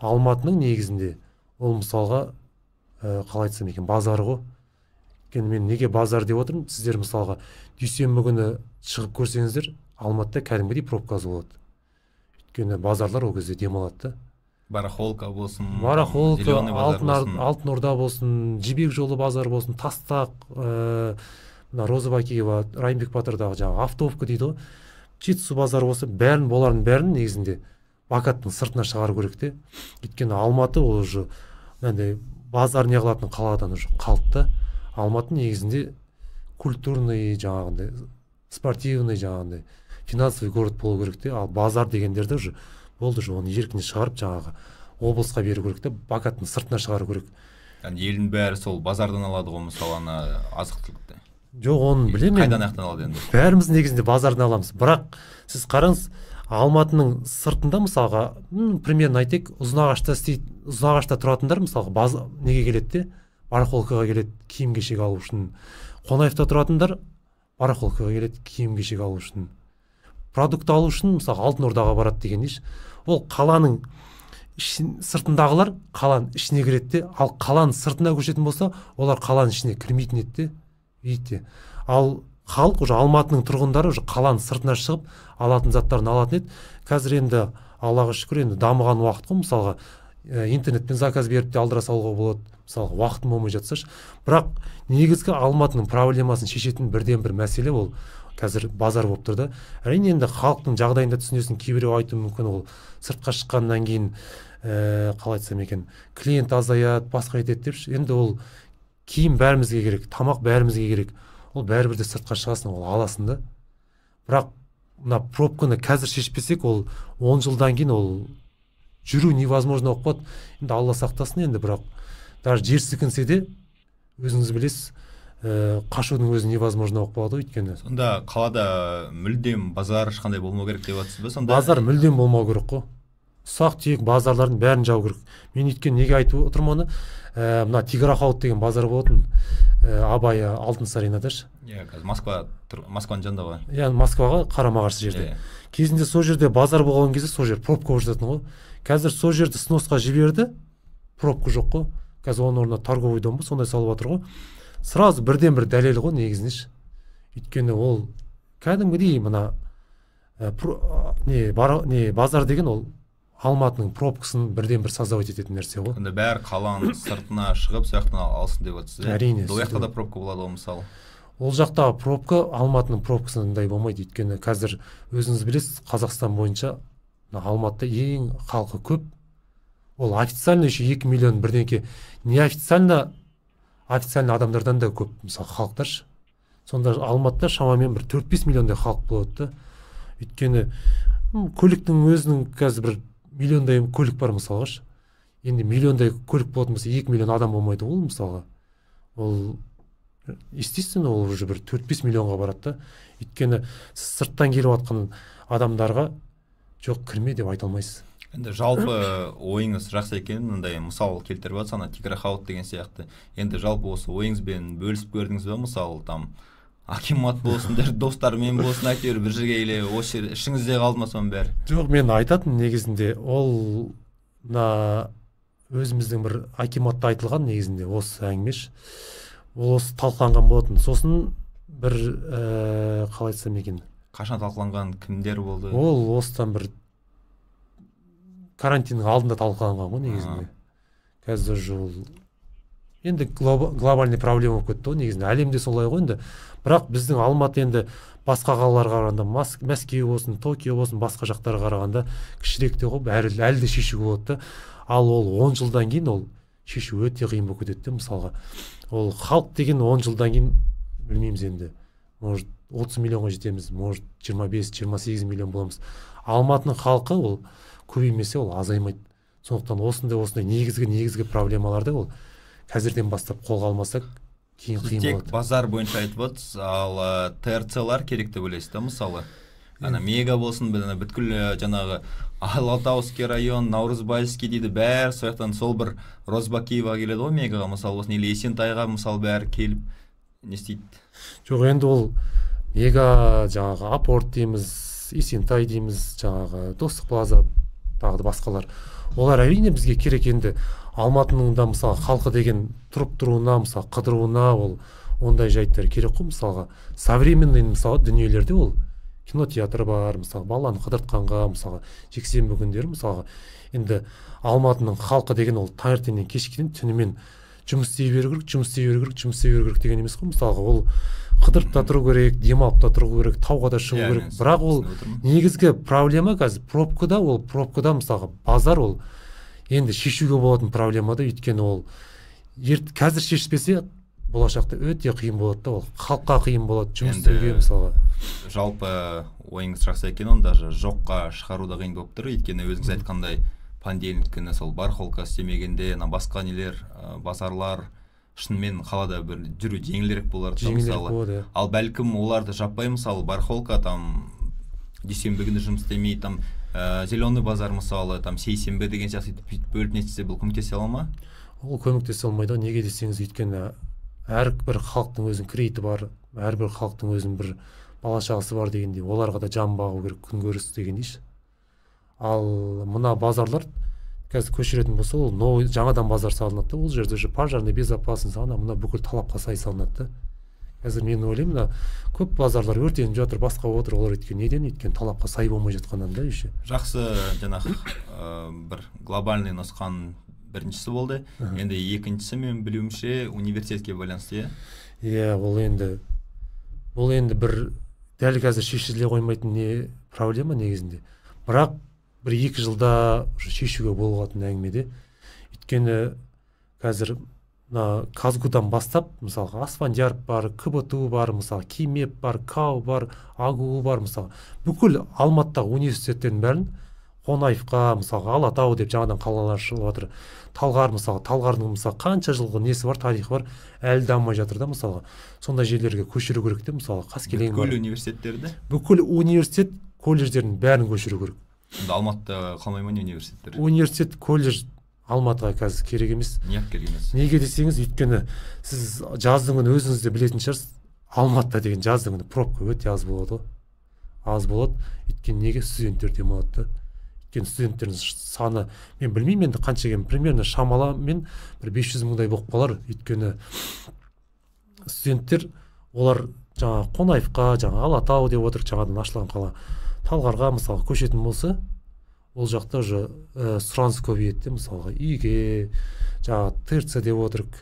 Алматының негізінде ол мысалға қалай айтсам екен, базар ғой. Өйткені мен неге базар деп отырмын, сіздер мысалға дүйсенбі күні шығып көрсеңіздер, Алматыда кәдімгідей пробкасы болады. Өйткені базарлар ол кезде демалады да. Барахолка болсын, Барахолка, Зеленый базар болсын, Алтын Орда болсын, Жібек жолы базар болсын, Тастақ, мына Розыбакиева, Райымбек Батырдағы жаңағы автовка дейді ғой. Жетісу базары болса, болардың бәрін негізінде бакаттың сыртына шығару керек те. Өйткені Алматы ол уже базар не қылатын қаладан уже қалыпты. Алматы негізінде культурный жаңағындай, спортивный жаңағындай, финансовый город болу керек те. Ал базар дегендерді уже болды, оны еркіне шығарып жаңағы облысқа беру керек те, бакаттың сыртына шығару керек. Елдің бәрі сол базардан алады ғой, мысалы азық-түлікті. Жоқ, оны білемін. Қайдан ақтан алады енді? Бәріміз негізінде базардан аламыз. Бірақ сіз қараңыз, Алматының сыртында мысалға, примерно айтайық, Ұзынағашта тұратындар мысалға неге келеді де, барахолкаға келеді киім кешек алу үшін. Қонаевта тұратындар барахолкаға келеді киім кешек алу үшін. Продукт алу үшін мысалға Алтын Ордаға барады деген еш. Ол қаланың сыртындағылар қаланың ішіне кіреді де, ал қаланың сыртына көшетін болса, олар қаланың ішіне кірмейтін еді де. Видите? Ал халық уже Алматының тұрғындары уже қаланың сыртына шығып алатын заттарын алатын еді. Қазір енді Аллаға шүкір, енді дамыған уақыт қой, мысалға интернетпен заказ беріп те алдыра салуға болады. Мысалға уақытым болмай жатсашы. Бірақ негізгі Алматының проблемасын шешетін бірден бір мәселе ол қазір базар болып тұр да. Әрине енді халықтың жағдайында түсінесің, кейбіреу айтуы мүмкін, ол сыртқа шыққаннан кейін қалай айтсам екен, клиент азаяды, басқа етеді депші. Енді ол киім бәрімізге керек, тамақ бәрімізге керек. Ол бәрібір де сыртқа шығасың, ол аласың да. Бірақ мына пробканы қазір шешпесек, ол 10 жылдан кейін ол жүру невозможно болып қалады. Енді Алла сақтасын енді, бірақ даже жер сілкінсе де өзіңіз білесіз, қашудың өзі невозможно болып қалады өйткені. Сонда қалада мүлдем базар ешқандай болмау керек деп жатсыз ба? Сонда базар мүлдем болмау керек қой. Ұсақ түйек базарлардың бәрін жау керек. Мен өйткені неге айтып отырмын оны? Мына Тиграхауыт деген базар болатын. Абай Алтынсаринадаш. Иә, қазір Москваның жанында ғой. Иә, Москваға қарама-қарсы жерде. Кезінде сол жерде базар болған кезде сол жер пробка болып жататын ғой. Қазір сол жерді сносқа жіберді, пробка жоқ қой. Қазір оның орнына торговый дом сондай салып жатыр ғой. Сразу бірден бір дәлел ғой негізінде. Өйткені ол кәдімгідей мына базар деген ол Алматының пробкасын бірден бір создавать ететін нәрсе ғой. Онда бәрі қаланың сыртына шығып, сояқтан алсын деп жатсыз. Әрине. Ол жақта да пробка болады ғой мысалы. Ол жақтағы пробка Алматының пробкасындай болмайды. Өйткені қазір өзіңіз білесіз, Қазақстан бойынша Алматыда ең халқы көп. Ол официально еще 2 миллион бірдеңке. Неофициально официально адамдардан да көп, мысалы халықтаршы. Сонда Алматыда шамамен бір 4-5 миллиондай халық болады да. Өйткені көліктің өзінің қазір бір миллиондай көлік бар мысалғаш. Енді миллиондай көлік болатын болса 2 миллион адам болмайды ол мысалға. Ол естественно ол уже бір 4-5 миллионға барады да. Өйткені сырттан келіп жатқан адамдарға жоқ кірме деп айта алмайсыз. Енді жалпы ойыңыз жақсы екен, мындай мысал келтіріп жатсыз, ана Тиграхауыт деген сияқты. Енді жалпы осы ойыңызбен бөлісіп көрдіңіз бе? Мысалы там акимат болсын, достарымен болсын, әйтеуір бір жерге келе, осы ішіңізде қалды ма соның бәрі? Жоқ, мен айтатын негізінде ол өзіміздің бір акиматта айтылған негізінде осы әңгімеш. Ол осы талқыланған болатын. Сосын бір қалай айтсам екен? Қашан талқыланған, кімдер болды? Ол осыдан бір карантиннің алдында талқыланған ғой негізінде. Қазір жол енді глобальный проблема болып кетті ғой негізінде. Әлемде солай ғой енді. Бірақ біздің Алматы енді басқа қалаларға қарағанда, Мәскеу болсын, Токио болсын, басқа жақтарға қарағанда кішіректе ғой, әлі де шешуге болады да. Ал ол 10 жылдан кейін ол шешу өте қиын болып кетеді. Мысалға, ол халық деген 10 жылдан кейін білмейміз енді. Может 30 миллионға жетеміз, может 25-28 миллион боламыз. Алматының халқы ол көбеймесе ол азаймайды. Сондықтан осындай негізгі проблемаларды ол қазірден бастап қолға алмасақ кейін қиын болады. Тек базар бойынша айтып отырсыз, ал ТРЦ-лар керек деп ойлайсыз да, мысалы. Ана мега болсын, бүткіл жаңағы Алатауский район, Наурызбайский дейді, бәрі сояқтан сол бір Розбакиева келеді ғой мегаға, мысалы, осы или Есентайға мысалы бәрі келіп не істейді? Жоқ, енді ол мега жаңағы Апорт дейміз, Есентай дейміз, жаңағы Достық Плаза, тағы да басқалар. олар әрине бізге керек. Енді Алматының да мысалы халқы деген тұрып тұруына, мысалы қыдыруына ол ондай жайттар керек қой. Мысалға современный мысалы дүниелерде ол кинотеатр бар, мысалы баланы қыдыртқанға, мысалға жексенбі күндері мысалға енді Алматының халқы деген ол таңертеңнен кешке дейін түнімен жұмыс істей беру керек, жұмыс істей беру керек, жұмыс істей беру керек деген емес қой. Мысалға ол қыдырып та тұру керек, демалып та тұру керек, тауға да шығу керек. Бірақ ол негізгі проблема қазір пробкада, ол пробкада мысалға базар ол енді шешуге болатын проблема да, өйткені ол қазір шешпесе болашақта өте қиын болады да, ол халыққа қиын болады жұмыс істеуге мысалға. Жалпы ойыңыз жақсы екен, оны даже жоққа шығару да қиын болып тұр, өйткені өзіңіз айтқандай понедельник күні сол барахолка істемегенде басқа нелер, базарлар шынымен қалада бір жүру жеңілірек болар мысалы. Ал бәлкім оларды жаппай мысалы барахолка там дүйсенбі күні жұмыс істемей, там зеленый базар мысалы, там сейсенбі деген сияқты бөліп нетсе бұл көмектесе ала ма? Ол көмектесе алмайды. Неге десеңіз, өйткені әрбір халықтың өзінің кредиті бар, әрбір халықтың өзінің бір бала шағасы бар дегендей, оларға да жан бағу керек, күнкөріс дегендей. Ал мына базарлар қазір көшіретін болса, ол жаңадан базар салынады, ол жерде уже пожарный безопасность, мына бүкіл талапқа сай салынады. Қазір мен ойлаймын, көп базарлар өртеніп жатыр, басқа отыр, олар неден? Өйткені талапқа сай болмай жатқаннан да еще. Жақсы, жаңағы бір глобальный нұсқан біріншісі болды. Енді екіншісі мен білуімше университетке байланысты, иә? Ол енді бір дәл қазір шешіле қоймайтын проблема негізінде. Бірақ бір 2 жылда шешуге болатын әңгімеде. Өйткені қазір Казгудан бастап, мысалы Асфандияр бар, КБТУ бар, мысалы Кимеп бар, КАУ бар, АГУ бар, мысалы бүкіл Алматыдағы университеттердің бәрін Қонаевқа, мысалы Алатау деп жаңадан қалалар шығып жатыр. Талғар, мысалы Талғардың мысалы қанша жылғы несі бар, тарихы бар, әлі дамымай жатыр да, мысалға. Сондай жерлерге көшіру керек те, мысалы Қаскелең бар. Бүкіл университеттерді? Бүкіл университет, колледждердің бәрін көшіру керек. Алматыда қалмай ма университеттер? Университет, колледж Алматыға қазір керек емес. Неғып керек емес? Неге десеңіз, өйткені сіз жаздың күні өзіңіз де білетін шығарсыз, Алматыда деген жаздың күні пробка өте аз болады. Аз болады. Өйткені неге? Студенттер демалады. Өйткені студенттердің саны, мен білмеймін енді қанша екен, примерно шамамен бір 500 мыңдай болып қалар. Өйткені студенттер олар жаңа Қонаевқа, жаңа Алатау деп отыр, жаңадан ашылған қала. Талғарға мысалы көшетін болса, ол жақта уже сұраныс көбейеді, мысалға үйге, жаңа ТРЦ деп отырық,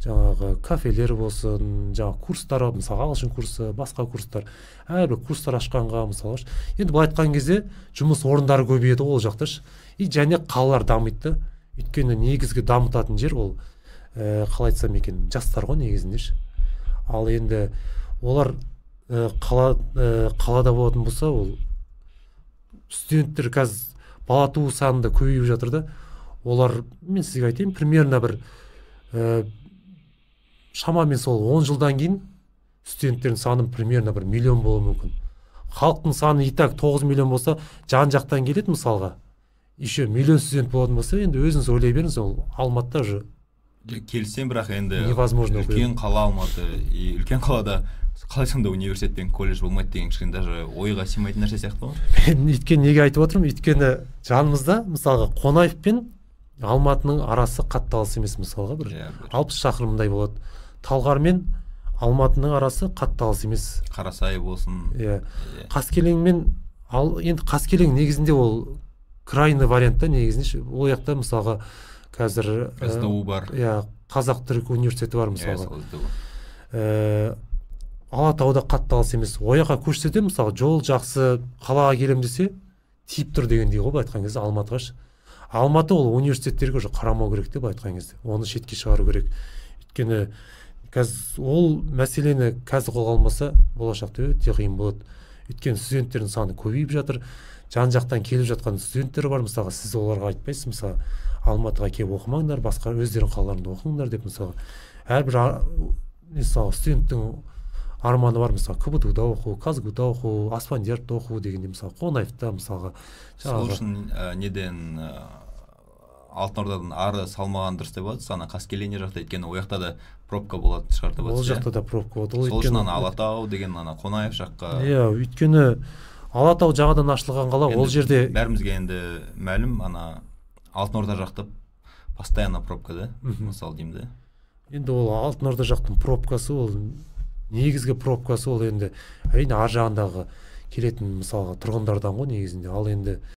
жаңағы кафелер болсын, жаңа курстар, мысалы ағылшын курсы, басқа курстар, әрбір курстар ашқанға мысалы. Енді былай айтқан кезде жұмыс орындары көбейеді ол жақта. И және қалалар дамиды. Өйткені негізгі дамытатын жер ол қалай айтсам екен, жастар ғой негізінде. Ал енді олар қалада болатын болса, ол студенттер қазір бала туу санында көбейіп жатыр да. Олар, мен сізге айтайын, примерно бір шамамен сол 10 жылдан кейін студенттердің саны примерно 1 миллион болуы мүмкін. Халықтың саны итак 9 миллион болса, жан жақтан келеді мысалға. Еще миллион студент болатын болса, енді өзіңіз ойлай беріңіз, ол Алматыда уже келсем, бірақ енді невозможно. Үлкен қала Алматы, үлкен қалада қалай сонда университет пен колледж болмайды деген кішкене даже ойға сыймайтын нәрсе сияқты ғой. Мен өйткені неге айтып отырмын? Өйткені жанымызда мысалға Қонаев пен Алматының арасы қатты алыс емес, мысалға бір 60 шақырымдай болады. Талғар мен Алматының арасы қатты алыс емес. Қарасай болсын. Иә. Қаскелең мен енді Қаскелең негізінде ол крайный вариантта, негізінде ол жақта мысалға қазір СДУ бар. Иә, Қазақ-түрік университеті бар мысалға. Алатауда қатты алыс емес. Ояққа көшсе де мысалы жол жақсы, қалаға келем десе тиіп тұр дегендей ғой, айтқан кезде Алматыға. Алматы ол университеттерге уже қарамау керек деп айтқан кезде. Оны шетке шығару керек. Өйткені қазір ол мәселені қазір қолға алмаса, болашақта өте қиын болады. Өйткені студенттердің саны көбейіп жатыр. Жан жақтан келіп жатқан студенттер бар, мысалға сіз оларға айтпайсыз, мысалы Алматыға келіп оқымаңдар, басқа өздерің қалаларында оқыңдар деп, мысалға әрбір мысалы студенттің арманы бар, мысалы КБТУда оқу, Казгуда оқу, Асфандиярда оқу дегенде, мысалы Қонаевта мысалға. Сол үшін неден Алтын Ордадан ары салмаған дұрыс деп отырсыз, ана Қаскелең жақта, өйткені ол жақта да пробка болады шығар деп отырсыз. Ол жақта да пробка болады. Сол үшін Алатау деген ана Қонаев жаққа. Иә, өйткені Алатау жаңадан ашылған қала, ол жерде бәрімізге енді мәлім, ана Алтын Орда жақта постоянно пробка да, мысалы деймін да. Енді ол Алтын Орда жақтың пробкасы, ол негізгі пробкасы, ол енді әрине ар жағындағы келетін мысалға тұрғындардан ғой негізінде. Ал енді